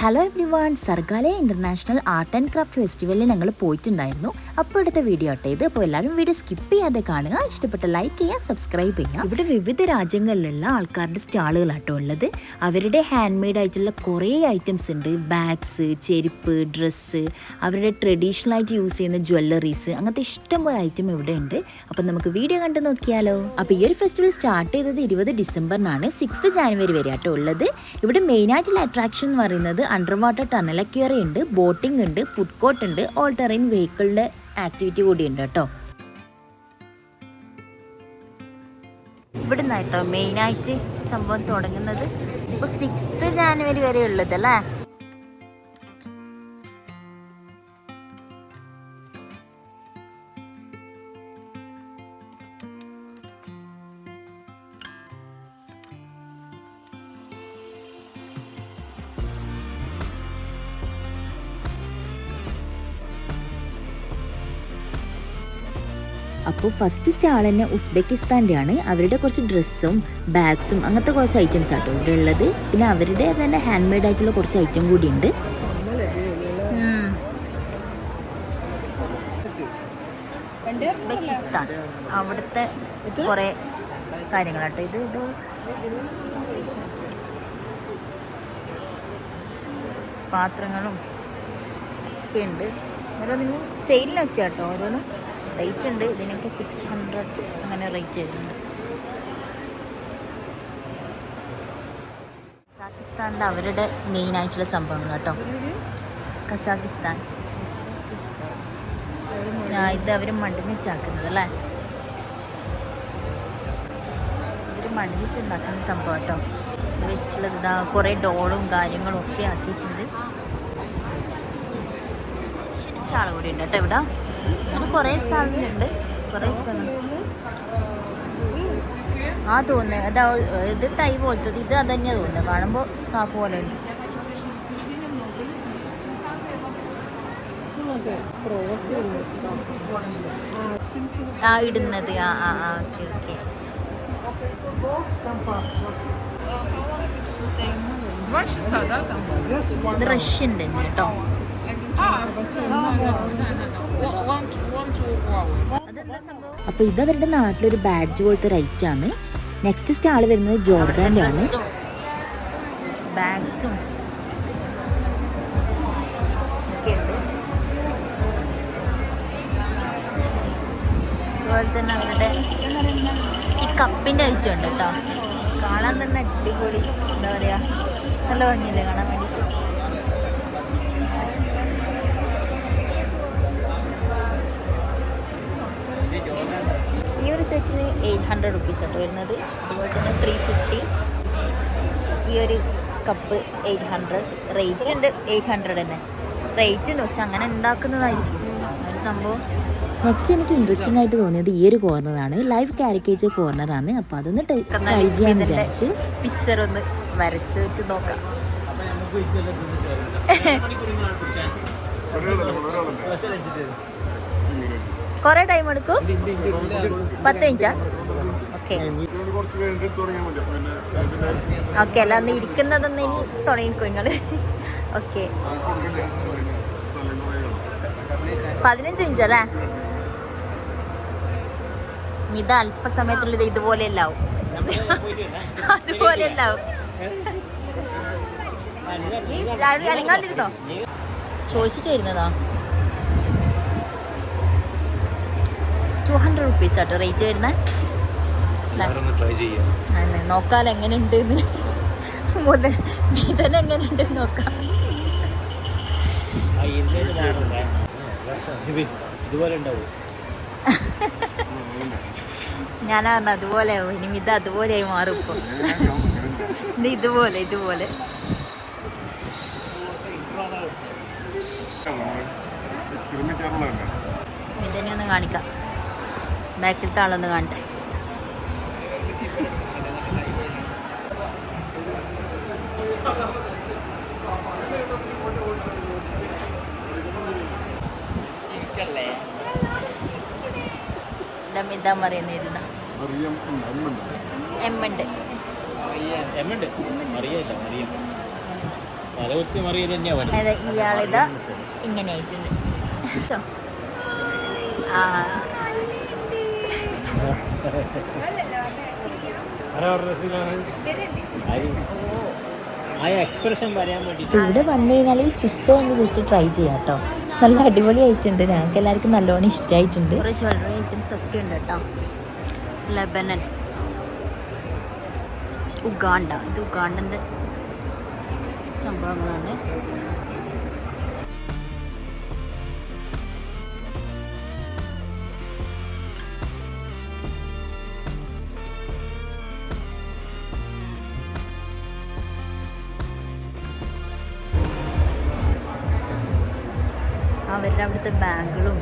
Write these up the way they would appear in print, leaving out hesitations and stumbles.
Hello every one, Sargaalaya international art and craft ഫെസ്റ്റിവലിൽ ഞങ്ങൾ പോയിട്ടുണ്ടായിരുന്നു. അപ്പോൾ എടുത്ത വീഡിയോ ആട്ടെ ഇത്. അപ്പോൾ എല്ലാവരും വീഡിയോ സ്കിപ്പ് ചെയ്യാതെ കാണുക, ഇഷ്ടപ്പെട്ട ലൈക്ക് ചെയ്യുക, സബ്സ്ക്രൈബ് ചെയ്യുക. ഇവിടെ വിവിധ രാജ്യങ്ങളിലുള്ള ആൾക്കാരുടെ സ്റ്റാളുകളാട്ടോ ഉള്ളത്. അവരുടെ ഹാൻഡ് മെയ്ഡ് ആയിട്ടുള്ള കുറേ ഐറ്റംസ് ഉണ്ട്. ബാഗ്സ്, ചെരുപ്പ്, ഡ്രസ്സ്, അവരുടെ ട്രഡീഷണൽ ആയിട്ട് യൂസ് ചെയ്യുന്ന ജ്വല്ലറീസ്, അങ്ങനത്തെ ഇഷ്ടംപോലെ ഐറ്റം ഇവിടെ ഉണ്ട്. അപ്പം നമുക്ക് വീഡിയോ കണ്ടു നോക്കിയാലോ. അപ്പോൾ ഈ ഒരു ഫെസ്റ്റിവൽ സ്റ്റാർട്ട് ചെയ്തത് 20 ഡിസംബറിനാണ്, 6 ജാനുവരി വരെ ആട്ടോ ഉള്ളത്. ഇവിടെ മെയിനായിട്ടുള്ള അട്രാക്ഷൻ എന്ന് പറയുന്നത് അണ്ടർ വാട്ടർ ടണൽ അക്വേറി ഉണ്ട്, ബോട്ടിംഗ് ഉണ്ട്, ഫുഡ് കോർട്ട് ഉണ്ട്, ഓൾ ടെറൈൻ വെഹിക്കിളിൻ്റെ ആക്ടിവിറ്റി കൂടി ഉണ്ട് കേട്ടോ. ഇവിടെ നിന്നായിട്ടോ മെയിനായിട്ട് സംഭവം തുടങ്ങുന്നത്. ഇപ്പോൾ 6 ജാനുവരി വരെ ഉള്ളത് അല്ലേ. അപ്പോൾ ഫസ്റ്റ് സ്റ്റാൾ തന്നെ ഉസ്ബെക്കിസ്ഥാൻ്റെ ആണ്. അവരുടെ കുറച്ച് ഡ്രസ്സും ബാഗ്സും അങ്ങനത്തെ കുറച്ച് ഐറ്റംസ് ആട്ടോ ഇവിടെ ഉള്ളത്. പിന്നെ അവരുടെ തന്നെ ഹാൻഡ് മെയ്ഡ് ആയിട്ടുള്ള കുറച്ച് ഐറ്റം കൂടി ഉണ്ട്. ഉസ്ബെക്കിസ്ഥാൻ അവിടുത്തെ കുറേ കാര്യങ്ങളാട്ടോ ഇത്. പാത്രങ്ങളും ഒക്കെ ഉണ്ട്. ഓരോന്നിനും സെയിലിന് വെച്ചാട്ടോ ഓരോന്നും റേറ്റ് ഉണ്ട്. ഇതിനൊക്കെ 600 അങ്ങനെ റേറ്റ് വരുന്നുണ്ട്. കസാക്കിസ്ഥാനിൻ്റെ അവരുടെ മെയിൻ ആയിട്ടുള്ള സംഭവങ്ങൾ കേട്ടോ. കസാക്കിസ്ഥാൻ ഇത് അവർ മണ്ണിച്ചാക്കുന്നത് അല്ലേ. ഇവർ മണ്ണിച്ചുണ്ടാക്കുന്ന സംഭവം കേട്ടോ. വെച്ചിട്ടുള്ളത് ഇതാ കുറേ ഡോളും കാര്യങ്ങളും ഒക്കെ ആക്കി വെച്ചിട്ടുണ്ട്. സ്റ്റാൾ കൂടി ഉണ്ട് കേട്ടോ ഇവിടെ. അങ്ങനെ കുറേ സ്ഥലങ്ങളുണ്ട്, കുറേ സ്ഥലങ്ങൾ തോന്നുന്നത്. അതാ ഇത് ടൈ പോലത്തത്, ഇത് അത് തന്നെയാണ് തോന്നുന്നത്. കാണുമ്പോൾ സ്കാർഫ് പോലെ ഉണ്ട്. ഇടുന്നത് ഓക്കെ ഓക്കെ. ഇത് റഷ്യൻ്റെ കേട്ടോ. അപ്പോൾ ഇതവരുടെ നാട്ടിലൊരു ബാഡ്ജ് പോലത്തെ റൈറ്റ് ആണ്. നെക്സ്റ്റ് സ്റ്റാൾ വരുന്നത് ജോർദാൻ്റെ ആണ്. ബാഗ്സും ഒക്കെ ഉണ്ട്. അതുപോലെ തന്നെ അവരുടെ ഈ കപ്പിൻ്റെ ഐറ്റം ഉണ്ട് കേട്ടോ. കാണാൻ തന്നെ അടിപൊളി, എന്താ പറയുക, നല്ല ഭംഗിയില്ലേ കാണാൻ വേണ്ടിയിട്ട്. ഈ ഒരു സെറ്റിന് 800 റുപ്പീസ് ആട്ടോ വരുന്നത്. അതുപോലെ തന്നെ 350. ഈ ഒരു കപ്പ് 800 റേറ്റ് ഉണ്ട്. 800 തന്നെ റേറ്റ് ഉണ്ട്, പക്ഷെ അങ്ങനെ ഉണ്ടാക്കുന്നതായിരിക്കും ഒരു സംഭവം. നെക്സ്റ്റ് എനിക്ക് ഇൻട്രസ്റ്റിംഗ് ആയിട്ട് തോന്നിയത് ഈ ഒരു കോർണറാണ്. Live caricature കോർണറാണ്. അപ്പോൾ അതൊന്ന് ട്രൈ ചെയ്യാൻ വിചാരിച്ചു. പിക്ചർ ഒന്ന് വരച്ചിട്ട് നോക്കാം. കുറേ ടൈം എടുക്കും? 10 മിനിറ്റാ? Okay okay. അല്ല ഒന്ന് ഇരിക്കുന്നതൊന്ന് ഇനി തുടങ്ങിക്കോ നിങ്ങൾ. ഓക്കെ 15 മിനിറ്റ് അല്ലേ. ഇത് അല്പസമയത്തുള്ളത് ഇതുപോലെയല്ല ആവും. അതുപോലെയല്ല ആവും. ഈ അലങ്ങാണ്ടിരുന്നോ? ചോദിച്ചിട്ടായിരുന്നതാ. 200 റുപ്പീസ് ആട്ടോ റേറ്റ് വരുന്നത്. നോക്കാലോ എങ്ങനെയുണ്ട് മുതൽ മീതന എങ്ങനെയുണ്ട് നോക്കാം. ഞാനാ പറഞ്ഞ അതുപോലെ ആവും. ഇനി ഇത് അതുപോലെയായി മാറും. ഇപ്പോൾ ഇതുപോലെ മിതനെ ഒന്ന് കാണിക്കാം. ബാക്കിലത്തെ ആളൊന്ന് കാണട്ടെ. മിത പറയുന്ന എം ഉണ്ട്. ഇയാളിതാ ഇങ്ങനെ അയച്ചിട്ടുണ്ട്. ഇവിടെ വന്നു കഴിഞ്ഞാൽ പിക്ചർ ഒന്ന് ജസ്റ്റ് ട്രൈ ചെയ്യാം കേട്ടോ. നല്ല അടിപൊളി ആയിട്ടുണ്ട്. ഞങ്ങൾക്ക് എല്ലാവർക്കും നല്ലോണം ഇഷ്ടമായിട്ടുണ്ട്. കുറേ ജ്വല്ലറി ഐറ്റംസ് ഒക്കെ ഉണ്ട് കേട്ടോ. ലെബനൻ, ഉഗാണ്ട, ഇത് ഉഗാണ്ടൻ്റെ സംഭവങ്ങളാണ്. അവരുടെ അവിടുത്തെ ബാങ്കുകളും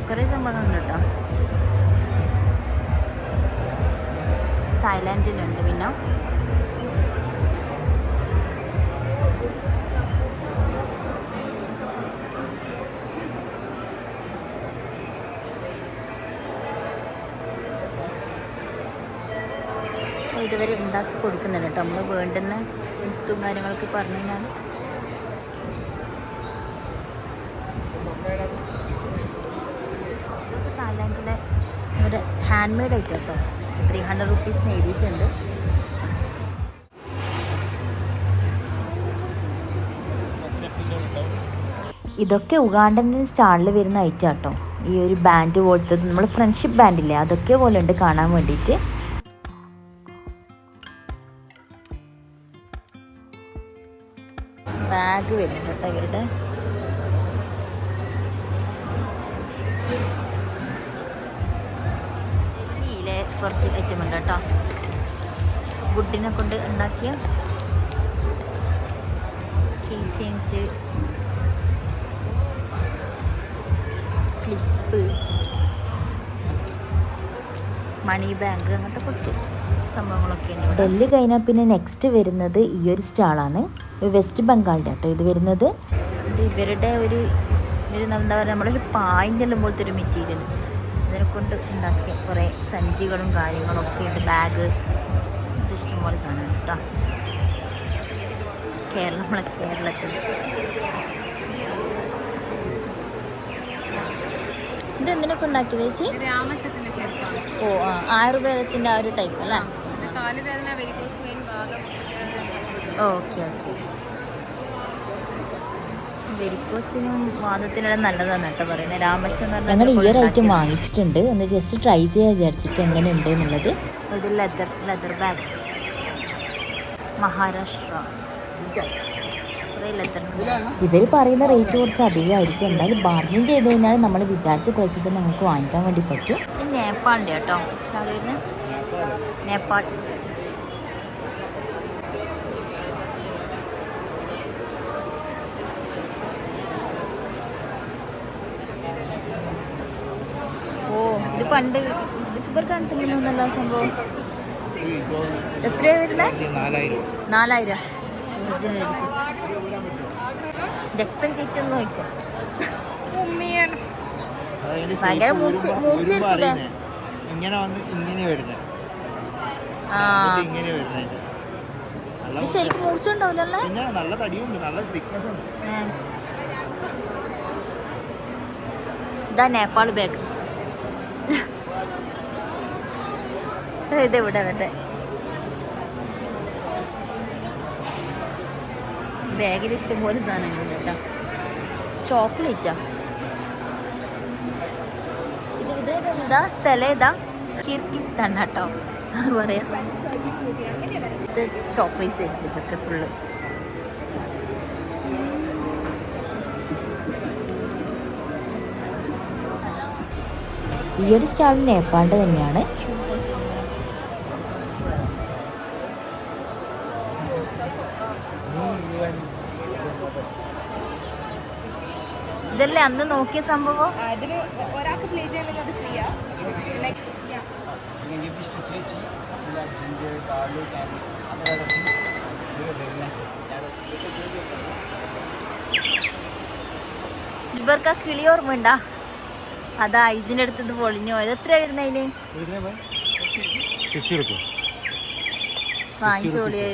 കുറേ സംഭവങ്ങളുണ്ട് കേട്ടോ. തായ്ലാൻഡിലുണ്ട്. പിന്നെ ഇതുവരെ ഉണ്ടാക്കി കൊടുക്കുന്നുണ്ട് കേട്ടോ. നമ്മൾ വേണ്ടുന്ന മുത്തും കാര്യങ്ങളൊക്കെ പറഞ്ഞു കഴിഞ്ഞാൽ തായ്ലാൻഡിലെ ഒരു ഹാൻഡ് മെയ്ഡ് ഐറ്റം കേട്ടോ. 300 റുപ്പീസിന് എഴുതിയിട്ടുണ്ട്. ഇതൊക്കെ ഉഗാണ്ടൻ സ്റ്റാളിൽ വരുന്ന ഐറ്റം കേട്ടോ. ഈ ഒരു ബാൻഡ് പോലത്തെ നമ്മൾ ഫ്രണ്ട്ഷിപ്പ് ബാൻഡില്ലേ, അതൊക്കെ പോലെ ഉണ്ട് കാണാൻ വേണ്ടിയിട്ട്. ബാഗ് വരുന്നുണ്ട് കേട്ടോ ഇവരുടെ. ഇതിലെ കുറച്ച് ഐറ്റം ഉണ്ട് കേട്ടോ. വുഡിനെ കൊണ്ട് ഉണ്ടാക്കിയ കീ ചെയിൻസ്, ക്ലിപ്പ്, മണി ബാഗ്, അങ്ങനത്തെ കുറച്ച് സംഭവങ്ങളൊക്കെ ഉണ്ട്. ഡൽഹി കഴിഞ്ഞാൽ പിന്നെ നെക്സ്റ്റ് വരുന്നത് ഈ ഒരു സ്റ്റാളാണ്. വെസ്റ്റ് ബംഗാളിൻ്റെ കേട്ടോ ഇത് വരുന്നത്. ഇത് ഇവരുടെ ഒരു എന്താ പറയുക, നമ്മളൊരു പായിൻ്റെല്ലാം പോലത്തെ ഒരു മെറ്റീരിയൽ ഇതിനെ കൊണ്ട് ഉണ്ടാക്കിയ കുറേ സഞ്ചികളും കാര്യങ്ങളും ഒക്കെ ഉണ്ട്. ബാഗ്, ഇത് ഇഷ്ടംപോലെ സാധനമാണ് കേട്ടോ. നമ്മളെ കേരളത്തിൽ ഇത് എന്തിനൊക്കെ ഉണ്ടാക്കിയത് ചേച്ചി? ഓ ആ, ആയുർവേദത്തിൻ്റെ ആ ഒരു ടൈപ്പ് അല്ലേ? Okay okay. വെരിക്കോസിനും വാദത്തിനെല്ലാം നല്ലതാണ് കേട്ടോ പറയുന്നത്. രാമച്ചെന്ന് പറഞ്ഞാൽ ഞങ്ങൾ ഈ ഒരു ഐറ്റം വാങ്ങിച്ചിട്ടുണ്ട്. ഒന്ന് ജസ്റ്റ് ട്രൈ ചെയ്യാൻ വിചാരിച്ചിട്ട് എങ്ങനെയുണ്ട് എന്നുള്ളത്. ഇത് ലെതർ ബാഗ്സ്, മഹാരാഷ്ട്ര. ഇവർ പറയുന്ന റേറ്റ് കുറച്ച് അധികമായിരിക്കും. എന്തായാലും ബാർഗിൻ ചെയ്ത് കഴിഞ്ഞാൽ നമ്മൾ വിചാരിച്ച പ്രൈസിൽ തന്നെ നമുക്ക് വാങ്ങിക്കാൻ വേണ്ടി പറ്റും. നേപ്പാളിൻ്റെ കേട്ടോ സ്റ്റാളിന്. നേപ്പാൾ ഇത് പണ്ട് യൂട്യൂബർ കാണുന്നില്ല സംഭവം. എത്രയാണ് വരുന്നത്? 4000. ഒറിജിനലായിരിക്കും. രക്തം ചീറ്റെന്ന് നോക്കും. ഭയങ്കര മൂർച്ചയായിരിക്കൂലേ? ഇത് ശരിക്കും മൂർച്ച ഉണ്ടാവില്ലല്ലേ? ഇതാ നേപ്പാൾ ബാഗ്. ഇതെവിടെ അവരുടെ ബാഗിൽ ഇഷ്ടംപോലെ സാധനങ്ങളുണ്ട് കേട്ടോ. ചോക്ലേറ്റാ ഇത്. ഇതെന്താ സ്ഥലം? ഏതാ? കിർഗിസ്ഥാൻ കേട്ടോ പറയാ. ഇത് ചോക്ലേറ്റ്സ് ആയിരിക്കും ഇതൊക്കെ ഫുള്ള്. ഈ ഒരു സ്റ്റാൾ നേപ്പാളിൻ്റെ തന്നെയാണ്. ഇതല്ലേ അന്ന് നോക്കിയ സംഭവം? ഒരാൾക്ക് പ്ലേ ചെയ്യാൻ അത് ഫ്രീയാ. ഇവർക്ക് ആ കിളി ഓർമ്മയുണ്ടാ? അതാ ഐസിൻ്റെ അടുത്തത് പൊളിഞ്ഞു പോയത്. എത്രയായിരുന്നു അതിന്? വാങ്ങിച്ചോളിയേ.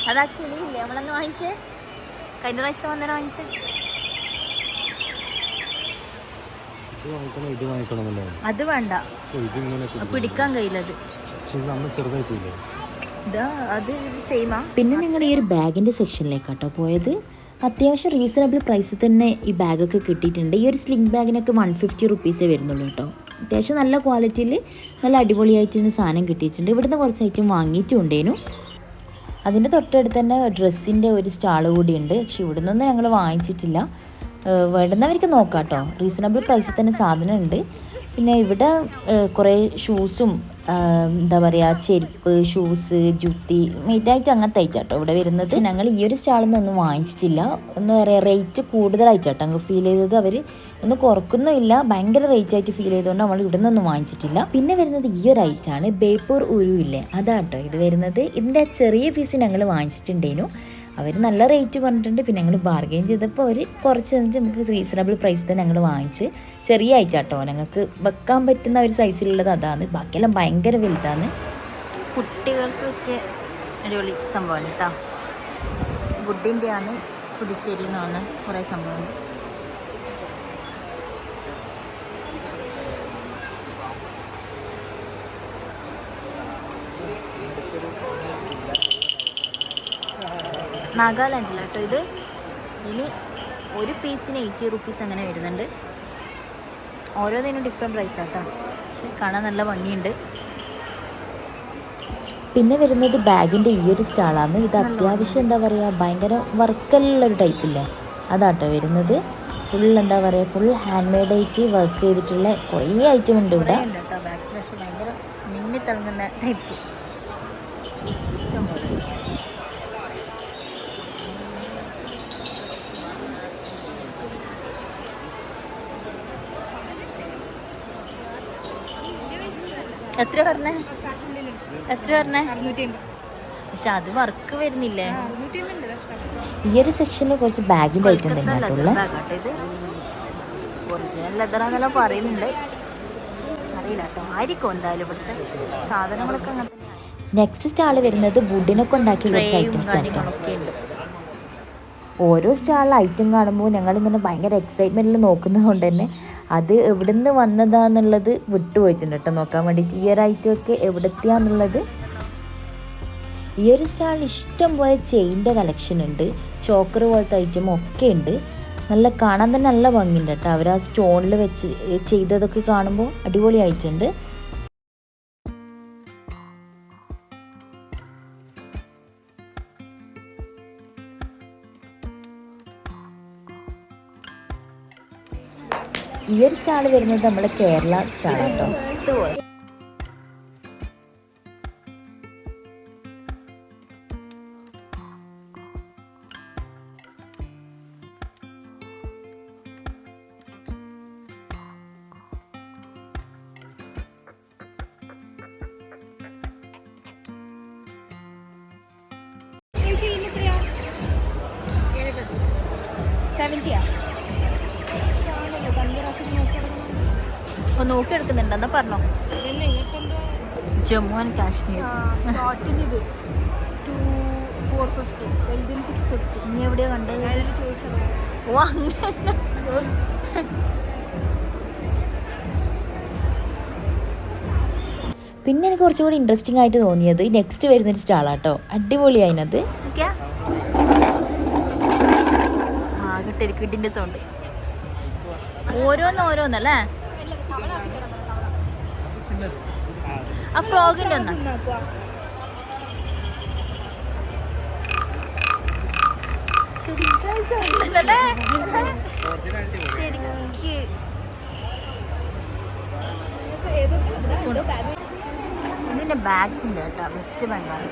അതാ കിളിയില്ലേ നമ്മളന്ന് വാങ്ങിച്ചേ, കഴിഞ്ഞ പ്രാവശ്യം വന്നേരം വാങ്ങിച്ചേ. അത് വേണ്ട, പിടിക്കാൻ കഴിയില്ലത്. അത് സെയിമാ. പിന്നെ നിങ്ങൾ ഈ ഒരു ബാഗിൻ്റെ സെക്ഷനിലേക്കാട്ടോ പോയത്. അത്യാവശ്യം റീസണബിൾ പ്രൈസിൽ തന്നെ ഈ ബാഗൊക്കെ കിട്ടിയിട്ടുണ്ട്. ഈ ഒരു സ്ലിംഗ് ബാഗിനൊക്കെ 150 റുപ്പീസേ വരുന്നുള്ളൂ കേട്ടോ. അത്യാവശ്യം നല്ല ക്വാളിറ്റിയിൽ നല്ല അടിപൊളിയായിട്ട് തന്നെ സാധനം കിട്ടിയിട്ടുണ്ട്. ഇവിടുന്ന് കുറച്ച് ഐറ്റം വാങ്ങിയിട്ടുണ്ടേനു. അതിൻ്റെ തൊട്ടടുത്ത് തന്നെ ഡ്രസ്സിൻ്റെ ഒരു സ്റ്റാൾ കൂടിയുണ്ട്. പക്ഷെ ഇവിടെ നിന്നൊന്നും ഞങ്ങൾ വാങ്ങിച്ചിട്ടില്ല. വേണ്ടുന്നവർക്ക് നോക്കാം കേട്ടോ, റീസണബിൾ പ്രൈസിൽ തന്നെ സാധനം ഉണ്ട്. പിന്നെ ഇവിടെ കുറേ ഷൂസും എന്താ പറയുക, ചെരുപ്പ്, ഷൂസ്, ജുത്തി, മെയിനായിട്ട് അങ്ങനത്തെ ഐറ്റം കേട്ടോ ഇവിടെ വരുന്നത്. ഞങ്ങൾ ഈ ഒരു സ്റ്റാളിൽ നിന്നൊന്നും വാങ്ങിച്ചിട്ടില്ല. എന്താ പറയുക, റേറ്റ് കൂടുതലായിട്ടോ അങ്ങ് ഫീൽ ചെയ്തത്. അവർ ഒന്നും കുറക്കുന്നുമില്ല, ഭയങ്കര റേറ്റ് ആയിട്ട് ഫീൽ ചെയ്തുകൊണ്ട് നമ്മൾ ഇവിടെ നിന്നൊന്നും വാങ്ങിച്ചിട്ടില്ല. പിന്നെ വരുന്നത് ഈ ഒരു ഐറ്റമാണ്, ബേപ്പൂർ ഉരു ഇല്ലേ, അതാട്ടോ ഇത് വരുന്നത്. ഇതിൻ്റെ ചെറിയ പീസ് ഞങ്ങൾ വാങ്ങിച്ചിട്ടുണ്ടേനു. അവർ നല്ല റേറ്റ് പറഞ്ഞിട്ടുണ്ട്. പിന്നെ ഞങ്ങൾ ബാർഗെയിൻ ചെയ്തപ്പോൾ അവർ കുറച്ച് നമുക്ക് റീസണബിൾ പ്രൈസ് തന്നെ ഞങ്ങൾ വാങ്ങിച്ച്. ചെറിയ ഐറ്റാട്ടോ, ഞങ്ങൾക്ക് വെക്കാൻ പറ്റുന്ന ഒരു സൈസിലുള്ളത് അതാണ്. ബാക്കിയെല്ലാം ഭയങ്കര വലുതാണ്. കുട്ടികൾക്ക് പറ്റിയ അടിപൊളി സംഭവമാണ് കേട്ടോ. വുഡിൻ്റെ ആണ്, പുതുശ്ശേരി എന്ന് പറഞ്ഞ കുറേ സംഭവം. നാഗാലാൻഡിലാണ് കേട്ടോ ഇത്. ഇതിന് ഒരു പീസിന് 80 റുപ്പീസ് അങ്ങനെ വരുന്നുണ്ട്. ഓരോന്നിനും ഡിഫറെൻറ്റ് പ്രൈസാണ് കേട്ടോ. പക്ഷെ കാണാൻ നല്ല ഭംഗിയുണ്ട്. പിന്നെ വരുന്നത് ബാഗിൻ്റെ ഈ ഒരു സ്റ്റാളാണ്. ഇത് അത്യാവശ്യം എന്താ പറയുക, ഭയങ്കര വർക്കെല്ലുള്ളൊരു ടൈപ്പില്ലേ, അതാട്ടോ വരുന്നത്. ഫുൾ എന്താ പറയുക, ഫുൾ ഹാൻഡ് മെയ്ഡ് ആയിട്ട് വർക്ക് ചെയ്തിട്ടുള്ള കുറേ ഐറ്റം ഉണ്ട് ഇവിടെ കേട്ടോ. ബാഗ്സിൽ പക്ഷേ ഭയങ്കര മിന്നിത്തിളങ്ങുന്ന ടൈപ്പ് ഇഷ്ടംപോലെ. എത്ര പറഞ്ഞേ? പക്ഷെ അത് വർക്ക് വരുന്നില്ലേ? ഈ ഒരു സെക്ഷനിൽ കുറച്ച് ബാഗിൻ്റെ ഐറ്റം തന്നെയായിട്ടുള്ള. ഇത് ഒറിജിനൽ ലെതറാന്നെല്ലാം പറയുന്നുണ്ട്, അറിയില്ല കേട്ടോ, ആയിരിക്കും എന്തായാലും ഇവിടുത്തെ സാധനങ്ങളൊക്കെ അങ്ങനെ. നെക്സ്റ്റ് സ്റ്റാള് വരുന്നത് വുഡിനൊക്കെ ഉണ്ടാക്കിയ കുറച്ച് ഐറ്റംസ് കാര്യങ്ങളൊക്കെ ഉണ്ട്. ഓരോ സ്റ്റാളിൽ ഐറ്റം കാണുമ്പോൾ ഞങ്ങളിങ്ങനെ ഭയങ്കര എക്സൈറ്റ്മെൻറ്റിൽ നോക്കുന്നത് കൊണ്ട് തന്നെ അത് എവിടെ നിന്ന് വന്നതാന്നുള്ളത് വിട്ടുപോയിട്ടുണ്ട് കേട്ടോ നോക്കാൻ വേണ്ടിയിട്ട്. ഈ ഒരു ഐറ്റം ഒക്കെ എവിടെത്തിയാന്നുള്ളത്. ഈ ഒരു സ്റ്റാളിൽ ഇഷ്ടം പോലെ ചെയിൻ്റെ കളക്ഷൻ ഉണ്ട്, ചോക്കർ പോലത്തെ ഐറ്റം ഒക്കെ ഉണ്ട്. നല്ല കാണാൻ തന്നെ നല്ല ഭംഗിയുണ്ട് കേട്ടോ. അവർ ആ സ്റ്റോണിൽ വെച്ച് ചെയ്തതൊക്കെ കാണുമ്പോൾ അടിപൊളിയായിട്ടുണ്ട്. ഈ ഒരു സ്റ്റാൾ വരുന്നത് നമ്മുടെ കേരള സ്റ്റാൾ കേട്ടോ. നോക്കി എടുക്കുന്നുണ്ടെന്നാ പറഞ്ഞോ. ജമ്മു ആൻഡ് കാശ്മീർ ഷോർട്ടിന് ഇത് 450, വലുതിന് 650. നീ എവിടെയാ കണ്ടത്? ഓ അങ്ങനെ. പിന്നെ എനിക്ക് കുറച്ചുകൂടി ഇൻട്രസ്റ്റിംഗ് ആയിട്ട് തോന്നിയത് നെക്സ്റ്റ് വരുന്നൊരു സ്റ്റാളാട്ടോ. അടിപൊളിയായിനത്. ആകട്ടെ കിഡിൻ്റെ സൗണ്ട്. ഓരോന്നല്ലേ ആ ഫ്രോഗിൻ്റെ ഒന്ന് ഇതിൻ്റെ ബാഗ്സിൻ്റെ കേട്ടോ, വെസ്റ്റ് ബംഗാൾ.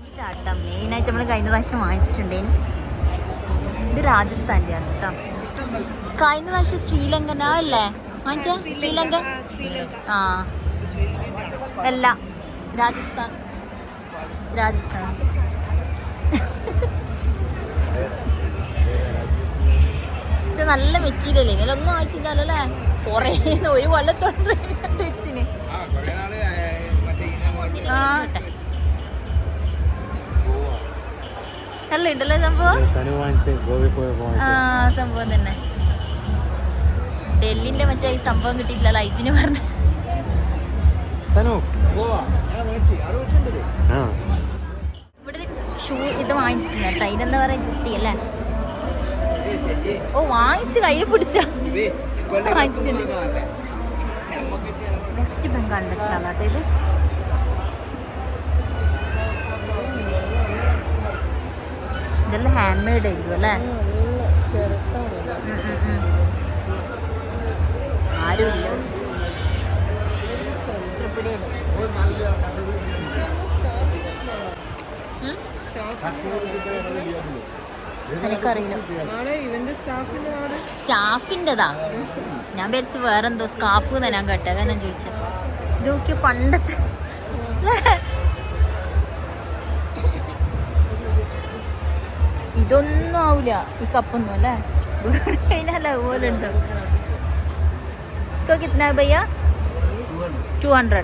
ഇതാട്ടോ മെയിനായിട്ട് നമ്മൾ കഴിഞ്ഞ പ്രാവശ്യം വാങ്ങിച്ചിട്ടുണ്ടേനും. ഇത് രാജസ്ഥാൻ്റെ ആണ് കേട്ടോ. കഴിഞ്ഞ പ്രാവശ്യം ശ്രീലങ്കൻ അല്ലേ വാങ്ങിച്ച? ശ്രീലങ്ക. ആ അല്ല, രാജസ്ഥാൻ. പക്ഷെ നല്ല മെറ്റീരിയലേ, വിലൊന്നും ആയിട്ടില്ലല്ലോ അല്ലേ? കുറേ ഒരു കൊല്ലത്തോളം വെച്ചിന്. നല്ല ഉണ്ടല്ലോ സംഭവം. സംഭവം തന്നെ. ഡൽഹിന്റെ മറ്റേ ഈ സംഭവം കിട്ടിയിട്ടില്ല, ഐസിന് പറഞ്ഞു. ഇവിടെ ഷൂ ഇത് വാങ്ങിച്ചിട്ടുണ്ട് കേട്ടോ. ഇതിനെന്താ പറയാ, ജുത്തി അല്ലേ? ഓ, വാങ്ങിച്ച് കയ്യിൽ പിടിച്ച വാങ്ങിച്ചിട്ടുണ്ട്. വെസ്റ്റ് ബംഗാളിന്റെ സ്റ്റാൾ കേട്ടോ ഇത്. ഇതെല്ലാം ഹാൻഡ് മെയ്ഡ് ആയിരിക്കും അല്ലേ? ആരുമില്ല പക്ഷെ ത്രിപുരയില്. എനിക്കറിയില്ല. സ്റ്റാഫിൻ്റെതാ ഞാൻ വിചാരിച്ചു, വേറെന്തോ സ്കാഫ് എന്നാ ഞാൻ കേട്ടത്. ഞാൻ ചോദിച്ചത് ഇത് നോക്കിയ പണ്ടത്തെ. ഇതൊന്നും ആവൂല ഈ കപ്പൊന്നും അല്ലേ? കഴിഞ്ഞാൽ അതുപോലെ ഉണ്ടോ? इसको कितना है भैया? 200.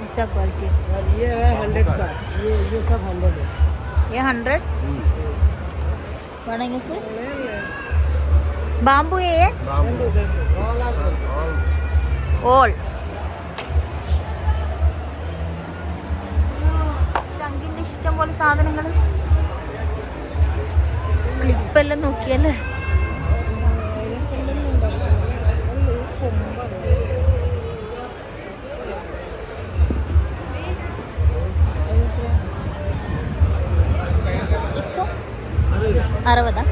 अच्छा क्वालिटी है। ये है 100 का, ये सब 100 है। ये 100 വേണമെങ്കിൽ ബാമ്പു. ഓൾ ശങ്കിന്റെ ഇഷ്ടം പോലെ സാധനങ്ങൾ. ക്ലിപ്പെല്ലാം നോക്കിയല്ലേ? इसको 60.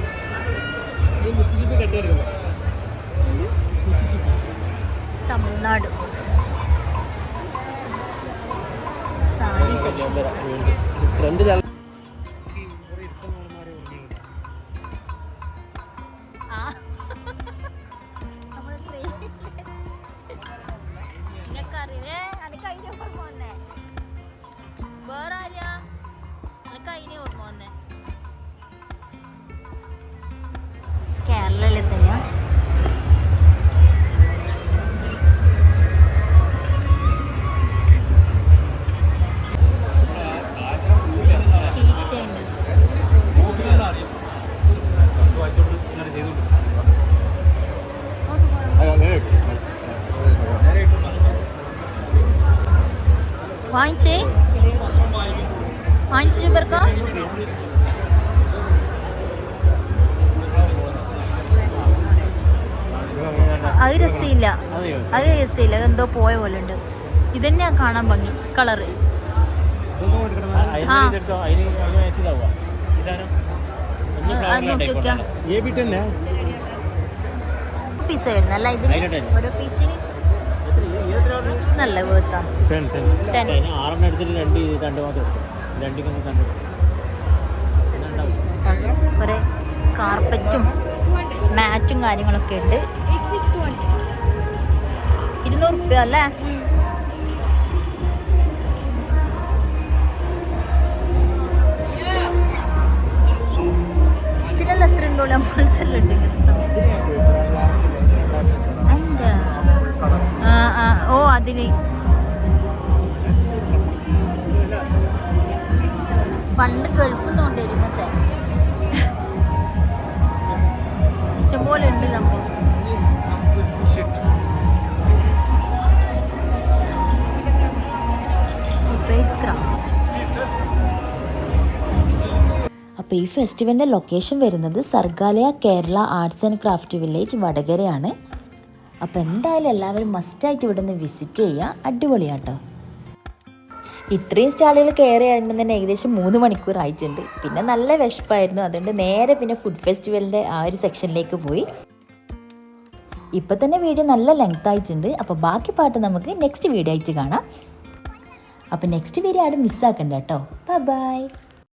തമിഴ്നാട് സാരി സെക്ഷൻ. നിങ്ങൾക്കറിയേ? എനിക്ക് അതിനെ ഓർമ്മ വന്നേ. വേറെ ആരാ? എനിക്ക് അതിനെ ഓർമ്മ വന്നേ. കേരളയിൽ തന്നെയാ. വാങ്ങിച്ചു ജൂബർക്കോ? അത് രസമില്ല, അതെന്തോ പോയ പോലെ ഉണ്ട്. ഇതന്നെയാ കാണാൻ ഭംഗി, കളറ്. പീസ് വരുന്നല്ല ഇതിന്, ഓരോ പീസിന് നല്ല വേർത്താ. കുറെ കാർപ്പറ്റും മാറ്റും കാര്യങ്ങളൊക്കെ ഉണ്ട്. 200 രൂപ അല്ലേ? ഇതിലെല്ലാം എത്ര ഉണ്ടോ? നമ്മളെല്ലാം ഉണ്ട് ഇങ്ങനത്തെ സമയത്ത്. ഓ, അതിന് പണ്ട് ഗൾഫിൽ നിന്ന് കൊണ്ടിരുന്നത്തെ ഇഷ്ടംപോലെ ഉണ്ട് സംഭവം. അപ്പോൾ ഈ ഫെസ്റ്റിവലിൻ്റെ ലൊക്കേഷൻ വരുന്നത് Sargaalaya Kerala arts and craft village വടകരയാണ്. അപ്പോൾ എന്തായാലും എല്ലാവരും മസ്റ്റായിട്ട് ഇവിടെ നിന്ന് വിസിറ്റ് ചെയ്യുക. അടിപൊളിയാട്ടോ. ഇത്രയും സ്റ്റാളുകൾ കയറി ആകുമ്പോൾ തന്നെ ഏകദേശം 3 മണിക്കൂർ ആയിട്ടുണ്ട്. പിന്നെ നല്ല വിശപ്പായിരുന്നു, അതുകൊണ്ട് നേരെ പിന്നെ ഫുഡ് ഫെസ്റ്റിവലിൻ്റെ ആ ഒരു സെക്ഷനിലേക്ക് പോയി. ഇപ്പം തന്നെ വീഡിയോ നല്ല ലെങ്ത് ആയിട്ടുണ്ട്. അപ്പോൾ ബാക്കി പാട്ട് നമുക്ക് നെക്സ്റ്റ് വീഡിയോ ആയിട്ട് കാണാം. അപ്പോൾ നെക്സ്റ്റ് വീഡിയോ ആരും മിസ്സാക്കണ്ട കേട്ടോ. ബൈ.